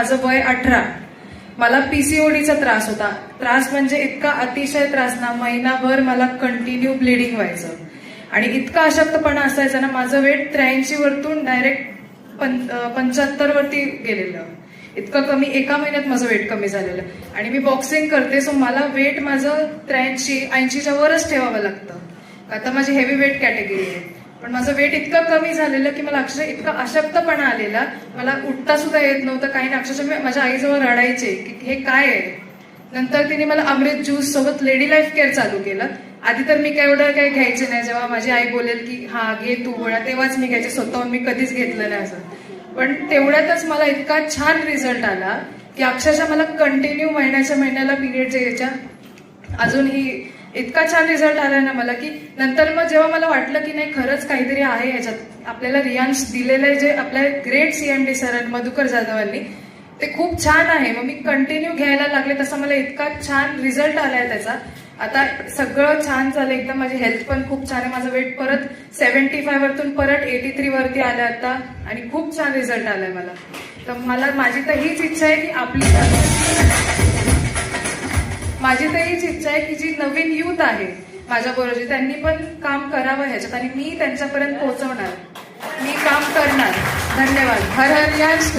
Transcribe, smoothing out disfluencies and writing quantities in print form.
माझं वय 18. मला पीसीओडीचा त्रास होता. त्रास म्हणजे इतका अतिशय त्रास ना, महिनाभर मला कंटिन्यू ब्लिडिंग व्हायचं आणि इतका अशक्तपणा असायचा ना. माझं वेट 83 वरतून डायरेक्ट 75 वरती गेलेलं. इतकं कमी, एका महिन्यात माझं वेट कमी झालेलं. आणि मी बॉक्सिंग करते, सो मला वेट माझं 83-80च्या वरच ठेवावं लागतं. आता माझी हेवी वेट कॅटेगरी आहे, पण माझं वेट इतकं कमी झालेलं की मला अक्षरशः इतका अशक्तपणा आलेला, मला उठता सुद्धा येत नव्हतं, काही नाही. अक्षरशः मी माझ्या आईजवळ रडायचे की हे काय आहे. नंतर तिने मला अमृत ज्यूस सोबत लेडी लाईफ केअर चालू केलं. आधी तर मी काय एवढं काही घ्यायचे नाही. जेव्हा माझी आई बोलेल की हा घे तू गोळ्या, तेव्हाच मी घ्यायचे. स्वतःहून मी कधीच घेतलं नाही असं. पण तेवढ्यातच मला इतका छान रिझल्ट आला की अक्षरशः मला कंटिन्यू महिन्याला पिरियड यायच्या. अजूनही इतका छान रिझल्ट आलाय ना मला की नंतर मग जेव्हा मला वाटलं की नाही खरंच काहीतरी आहे याच्यात, आपल्याला रियांश दिलेलं आहे जे आपल्या ग्रेट सीएमडी सर मधुकर जाधवांनी, ते खूप छान आहे. मग मी कंटिन्यू घ्यायला लागले. तसा मला इतका छान रिझल्ट आलाय त्याचा. आता सगळं छान झालं एकदम. माझी हेल्थ पण खूप छान आहे. माझं वेट परत 75 वरतून परत 83 वरती आलं आता आणि खूप छान रिझल्ट आलाय मला. तर माझी तर हीच इच्छा आहे की माझी तर हीच इच्छा आहे की जी नवीन यूथ आहे माझ्याबरोबर, त्यांनी पण काम करावं ह्याच्यात आणि मी त्यांच्यापर्यंत पोहोचवणार, मी काम करणार. धन्यवाद. हर हर यश.